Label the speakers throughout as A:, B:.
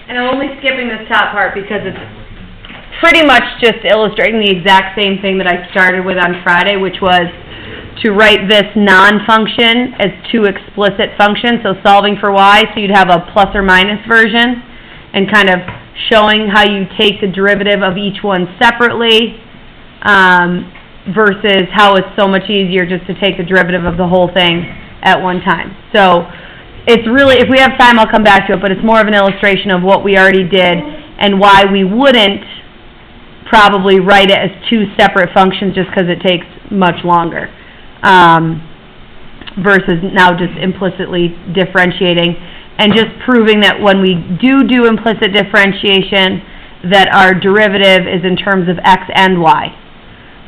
A: And I'm only skipping this top part because it's pretty much just illustrating the exact same thing that I started with on Friday, which was to write this non-function as two explicit functions, so solving for y, so you'd have a plus or minus version, and kind of showing how you take the derivative of each one separately, versus how it's so much easier just to take the derivative of the whole thing at one time. So it's really, if we have time, I'll come back to it, but it's more of an illustration of what we already did and why we wouldn't probably write it as two separate functions just because it takes much longer, versus now just implicitly differentiating and just proving that when we do implicit differentiation, that our derivative is in terms of x and y,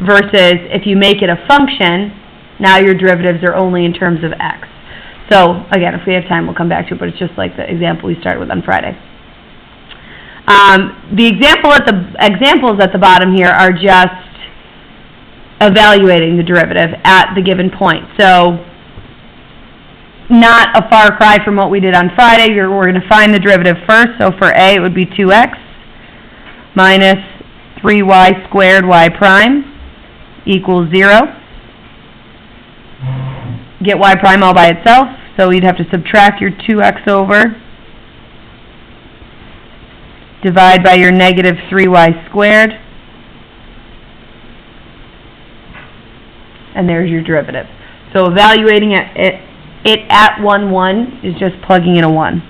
A: versus if you make it a function, now your derivatives are only in terms of x. So again, if we have time, we'll come back to it, but it's just like the example we started with on Friday. The examples at the bottom here are just evaluating the derivative at the given point. So not a far cry from what we did on Friday. We're going to find the derivative first. So for a, it would be 2x minus 3y squared y prime equals 0. Get y prime all by itself, so you'd have to subtract your 2x over, divide by your negative 3y squared, and there's your derivative. So evaluating it at 1, 1 is just plugging in a 1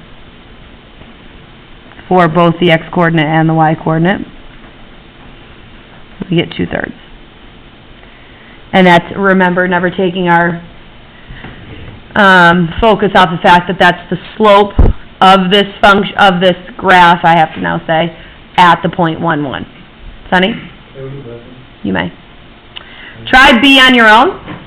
A: for both the x-coordinate and the y-coordinate. We get 2/3. And that's, remember, never taking our focus off the fact that that's the slope of this function, of this graph, I have to now say, at the point 1, 1. Sonny? You may. Try B on your own.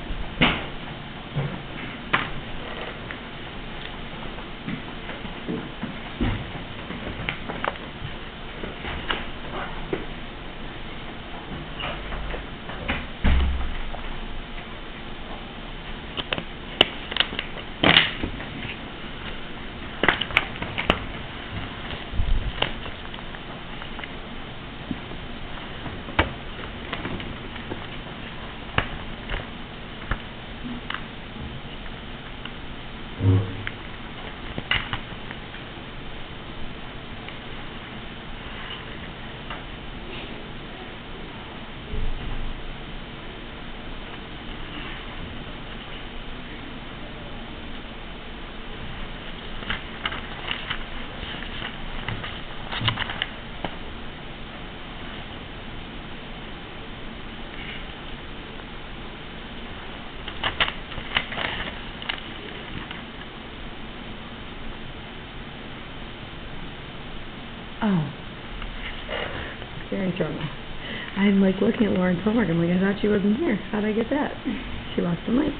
A: Oh. Very trouble. I'm like looking at Lauren's homework. I'm like, I thought she wasn't here. How'd I get that? She lost the mic.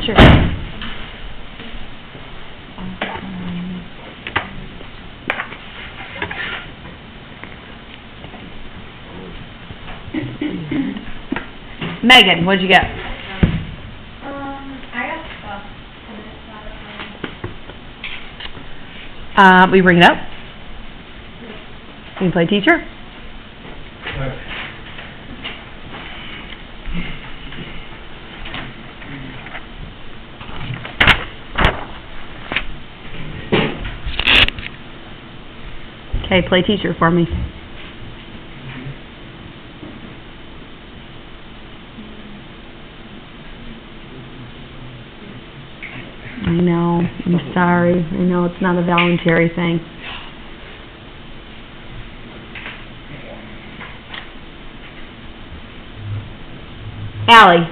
A: Sure. Megan, what'd you get?
B: I got stuff.
A: We bring it up? Can you play teacher? Okay, play teacher for me. I know, I'm sorry. I know it's not a voluntary thing. Allie.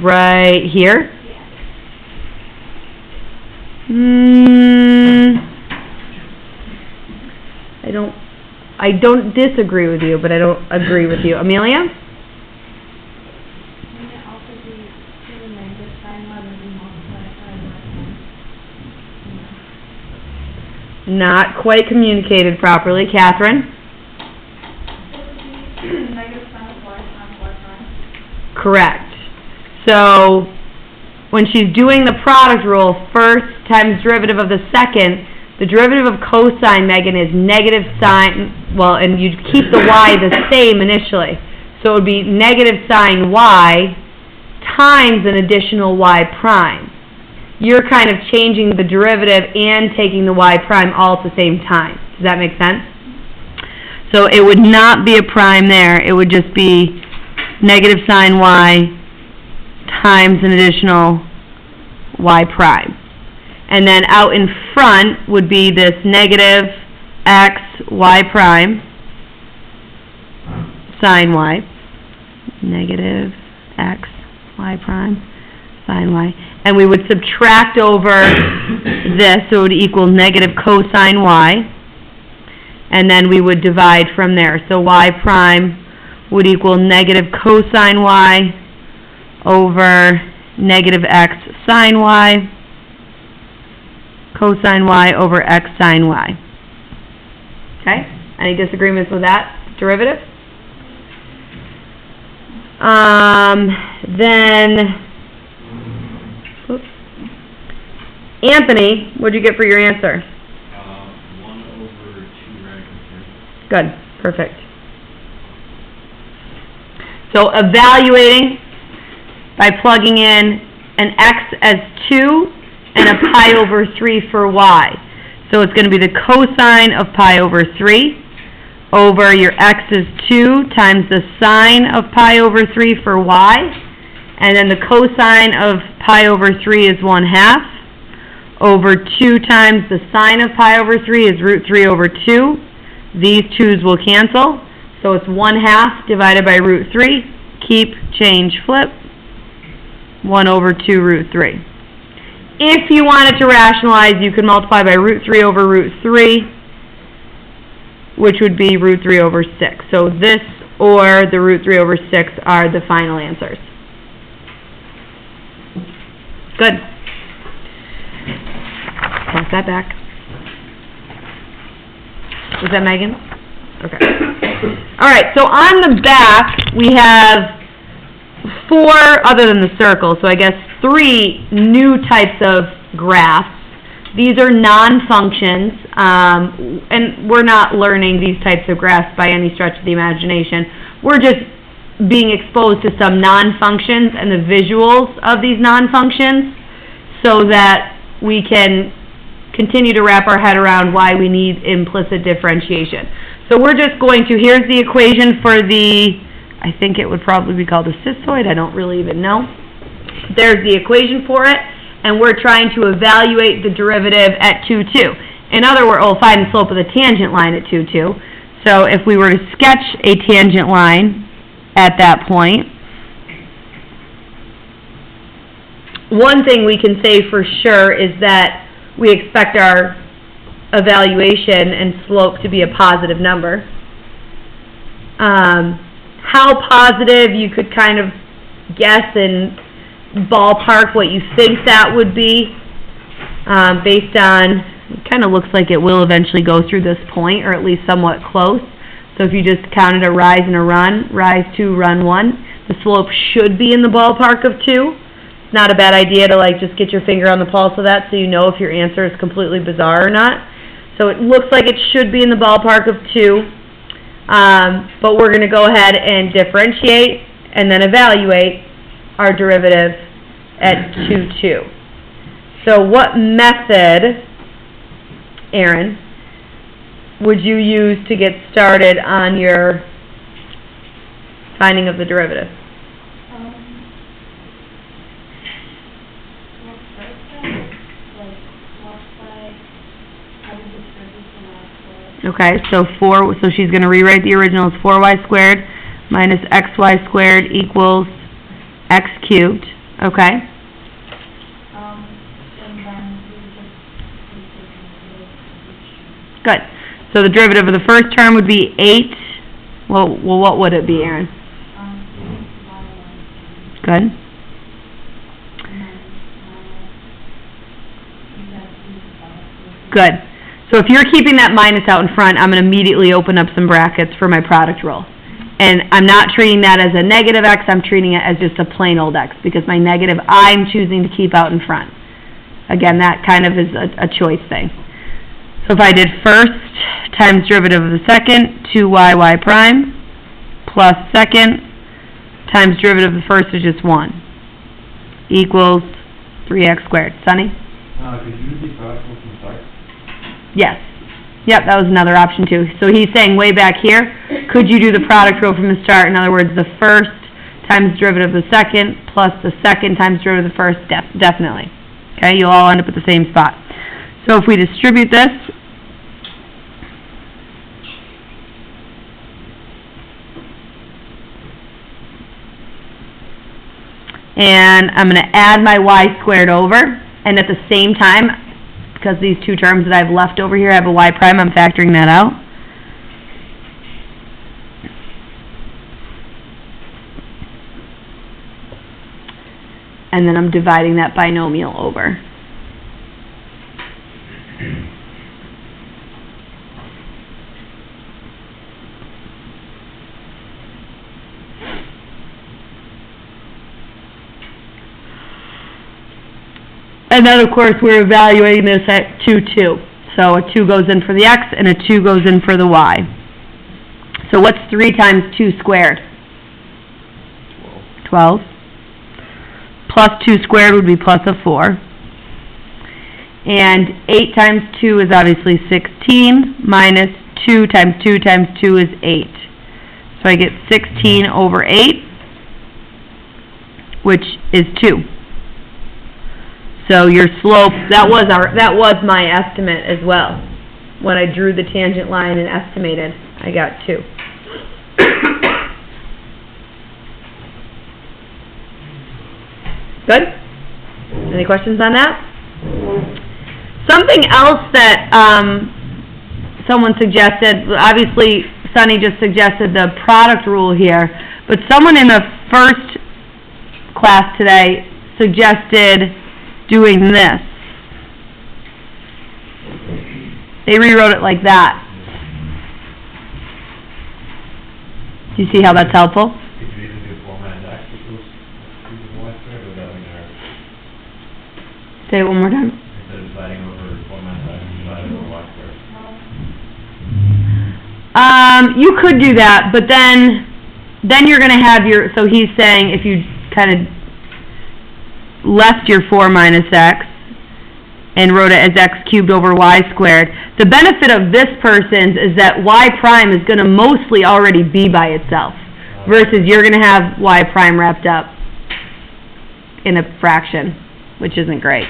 A: Right here? I don't disagree with you, but I don't agree with you. Amelia? Not quite communicated properly. Catherine? Correct. So, when she's doing the product rule, first times derivative of the second, the derivative of cosine, Megan, is negative sine, well, and you'd keep the y the same initially. So it would be negative sine y times an additional y prime. You're kind of changing the derivative and taking the y prime all at the same time. Does that make sense? So it would not be a prime there. It would just be negative sine y times an additional y prime. And then out in front would be this negative x y prime sine y. Negative x y prime sine y. And we would subtract over this, so it would equal negative cosine y. And then we would divide from there. So y prime would equal negative cosine y over negative x sine y, cosine y over x sine y. Okay? Any disagreements with that derivative? Then, oops. Anthony, what did you get for your answer?
C: 1 over 2 radical 3.
A: Good. Perfect. So evaluating by plugging in an x as 2 and a pi over 3 for y. So it's going to be the cosine of pi over 3 over your x is 2 times the sine of pi over 3 for y. And then the cosine of pi over 3 is 1/2 over 2 times the sine of pi over 3 is root 3 over 2. These 2's will cancel. So it's 1/2 divided by root 3. Keep, change, flip. 1 over 2 root 3. If you wanted to rationalize, you could multiply by root 3 over root 3, which would be root 3 over 6. So this or the root 3 over 6 are the final answers. Good. Pass that back. Was that Megan? Okay. All right, so on the back, we have 4, other than the circle, so I guess 3 new types of graphs. These are non-functions, and we're not learning these types of graphs by any stretch of the imagination. We're just being exposed to some non-functions and the visuals of these non-functions so that we can continue to wrap our head around why we need implicit differentiation. So we're just going to, here's the equation for the, I think it would probably be called a cissoid, I don't really even know. There's the equation for it, and we're trying to evaluate the derivative at 2, 2. In other words, we'll find the slope of the tangent line at 2, 2. So if we were to sketch a tangent line at that point, one thing we can say for sure is that we expect our evaluation and slope to be a positive number. How positive, you could kind of guess and ballpark what you think that would be, based on, it kind of looks like it will eventually go through this point, or at least somewhat close. So if you just counted a rise and a run, rise 2, run 1, the slope should be in the ballpark of 2. It's not a bad idea to like just get your finger on the pulse of that so you know if your answer is completely bizarre or not. So it looks like it should be in the ballpark of 2, but we're going to go ahead and differentiate and then evaluate our derivative at 2, 2. So what method, Aaron, would you use to get started on your finding of the derivative? Okay, so she's going to rewrite the original as 4y squared minus xy squared equals x cubed. Okay. Good. So the derivative of the first term would be 8. Well, what would it be, Aaron? Good. Good. So if you're keeping that minus out in front, I'm going to immediately open up some brackets for my product rule. And I'm not treating that as a negative x, I'm treating it as just a plain old x, because my negative I'm choosing to keep out in front. Again, that kind of is a choice thing. So if I did first times derivative of the second, 2y prime, plus second times derivative of the first is just 1, equals 3x squared. Sonny?
C: Could you use the product rule from the start?
A: Yes. Yep, that was another option too. So he's saying way back here, could you do the product rule from the start? In other words, the first times derivative of the second plus the second times derivative of the first, definitely. Okay, you'll all end up at the same spot. So if we distribute this, and I'm going to add my y squared over, and at the same time, because these two terms that I've left over here have a y prime, I'm factoring that out. And then I'm dividing that binomial over. And then, of course, we're evaluating this at 2, 2. So a 2 goes in for the x, and a 2 goes in for the y. So what's 3 times 2 squared? 12. Plus 2 squared would be plus a 4. And 8 times 2 is obviously 16, minus 2 times 2 times 2 is 8. So I get 16 over 8, which is 2. So your slope, that was my estimate as well. When I drew the tangent line and estimated, I got 2. Good? Any questions on that? Something else that someone suggested, obviously Sunny just suggested the product rule here, but someone in the first class today suggested doing this. They rewrote it like that. Do you see how that's helpful?
C: Could you even do 4 minus x equals y squared, or would that be hard?
A: Say it one more time.
C: Instead of dividing over 4 minus x, divided over y squared.
A: You could do that, but then you're going to have your, so he's saying if you kind of left your 4 minus x and wrote it as x cubed over y squared, the benefit of this person's is that y prime is going to mostly already be by itself, versus you're going to have y prime wrapped up in a fraction, which isn't great.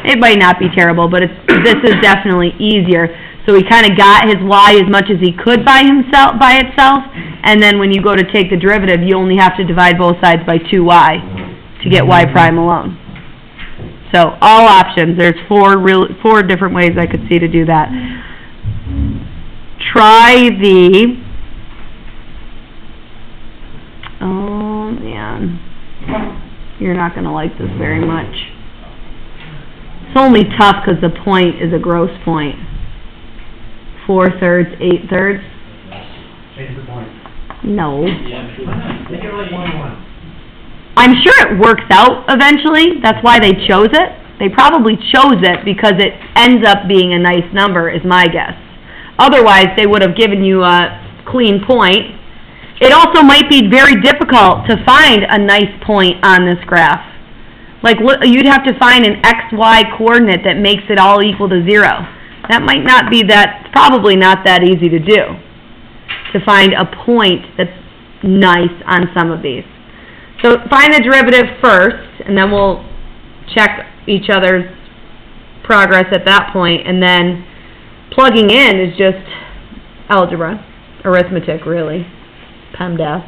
A: It might not be terrible, but this is definitely easier. So he kind of got his y as much as he could by itself, and then when you go to take the derivative, you only have to divide both sides by 2y to get y prime alone. So all options. There's four different ways I could see to do that. Try the, oh man, You're not gonna like this very much. It's only tough because the point is a gross point. 4/3, 8/3.
C: Change the point.
A: No.
C: Make it like 1-1.
A: I'm sure it works out eventually. That's why they chose it. They probably chose it because it ends up being a nice number, is my guess. Otherwise, they would have given you a clean point. It also might be very difficult to find a nice point on this graph. Like, you'd have to find an XY coordinate that makes it all equal to 0. That might not be that, probably not that easy to do, to find a point that's nice on some of these. So find the derivative first, and then we'll check each other's progress at that point, and then plugging in is just algebra, arithmetic really, PEMDAS,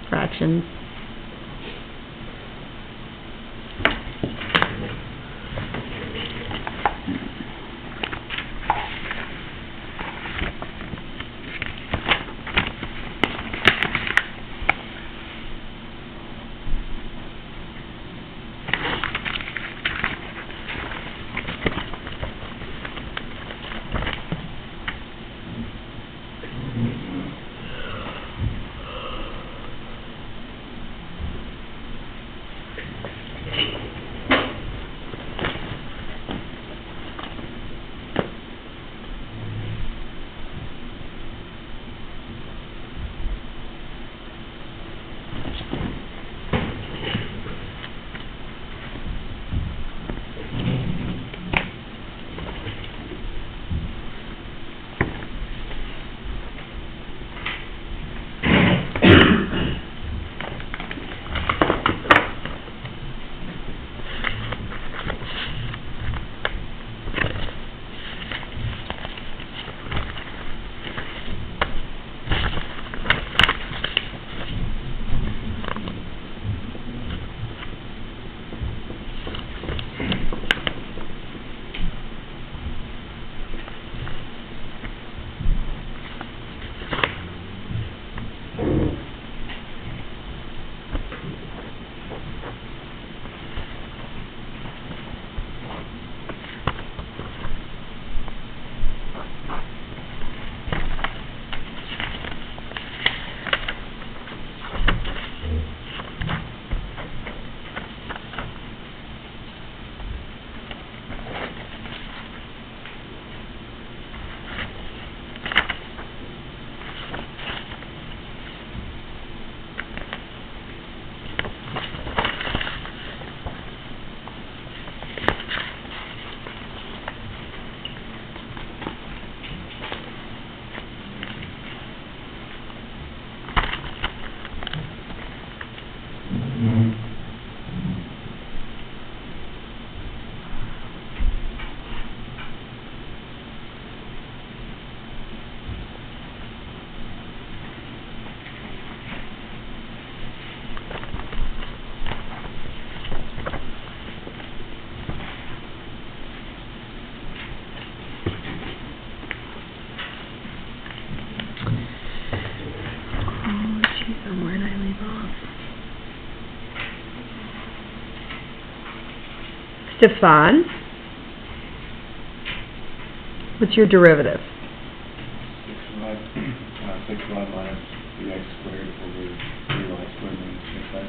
A: fractions. Stefan, what's your derivative?
C: 6y minus 3x squared over 3y squared minus 6x.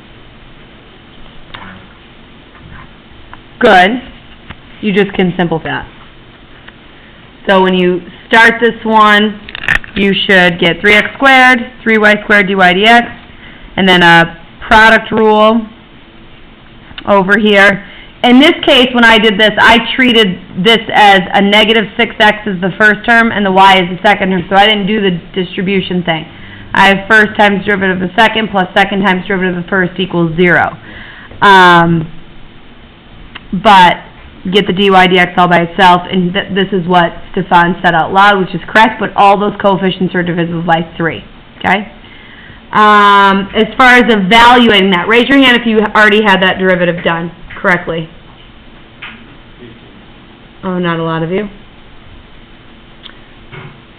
A: Good. You just can simplify that. So when you start this one, you should get 3x squared, 3y squared dy dx, and then a product rule over here. In this case, when I did this, I treated this as a negative 6x is the first term and the y is the second term, so I didn't do the distribution thing. I have first times derivative of the second plus second times derivative of the first equals 0. But get the dy dx all by itself, and this is what Stefan said out loud, which is correct, but all those coefficients are divisible by 3, okay? As far as evaluating that, raise your hand if you already had that derivative done correctly. Oh, not a lot of you?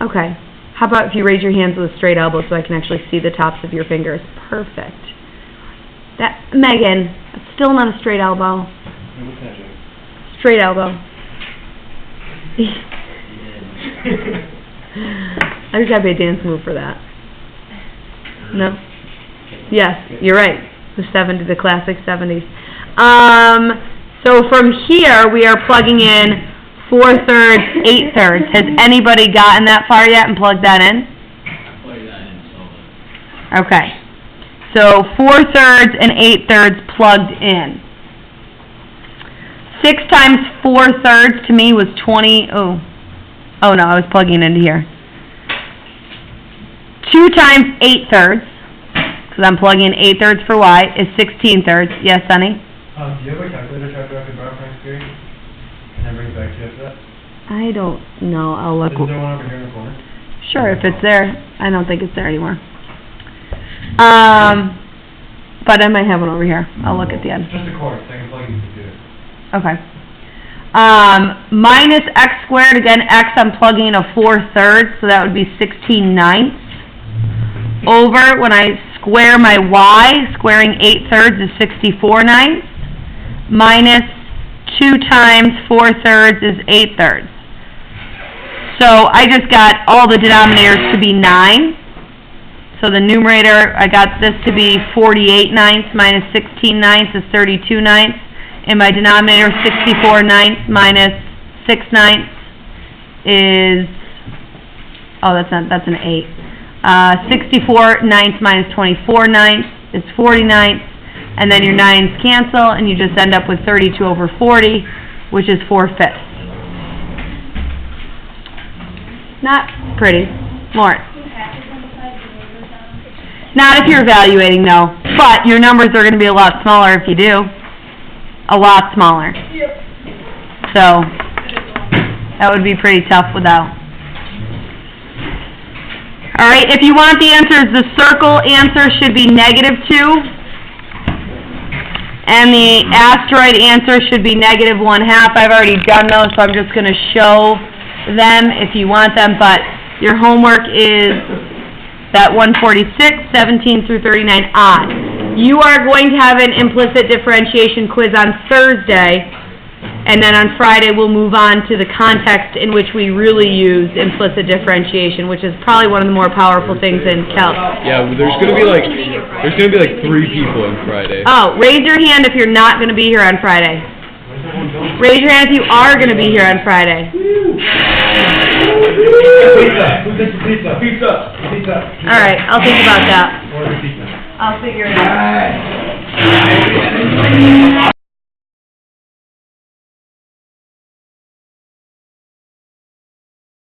A: Okay. How about if you raise your hands with a straight elbow so I can actually see the tops of your fingers? Perfect. That, Megan, that's still not a straight elbow.
C: What's that, Jay?
A: Straight elbow. I just gotta be a dance move for that. No? Yes, you're right. The classic 70s. So from here, we are plugging in 4/3, 8/3. Has anybody gotten that far yet and plugged that in? Okay. So 4/3 and 8/3 plugged in. 6 times 4/3 to me was 20. Oh no, I was plugging into here. 2 times 8/3, because I'm plugging in 8/3 for y, is 16/3. Yes, Sonny?
C: Do you have a calculator chapter I can borrow from screen? Can I bring it back to you after that?
A: I don't know. I'll look.
C: Is there one over here in the corner?
A: Sure, if it's there. I don't think it's there anymore. But I might have one over here. I'll look at the end.
C: Just a cord, so I can plug it in the computer.
A: Okay. Minus x squared, again, x I'm plugging in a 4/3, so that would be 16/9. Over, when I square my y, squaring 8/3 is 64/9. Minus 2 times 4/3 is 8/3. So I just got all the denominators to be 9. So the numerator, I got this to be 48/9 minus 16/9 is 32/9. And my denominator, 64/9 minus 6/9 is, that's an 8. 64/9 minus 24/9 is 49. And then your 9s cancel, and you just end up with 32 over 40, which is 4/5. Not pretty. Lauren. Not if you're evaluating, no. But your numbers are going to be a lot smaller if you do. A lot smaller.
B: Yep.
A: So, that would be pretty tough without. Alright, if you want the answers, the circle answer should be -2. And the asteroid answer should be -1/2. I've already done those, so I'm just going to show them if you want them. But your homework is that 146, 17 through 39 odd. You are going to have an implicit differentiation quiz on Thursday, and then on Friday we'll move on to the context in which we really use implicit differentiation, which is probably one of the more powerful things in calc.
D: Yeah, well, there's gonna be like 3 people on Friday.
A: Oh, raise your hand if you're not going to be here on Friday. Raise your hand if you are going to be here on Friday.
C: Pizza. Pizza.
A: All right, I'll think about that.
C: Order pizza.
A: I'll figure it out.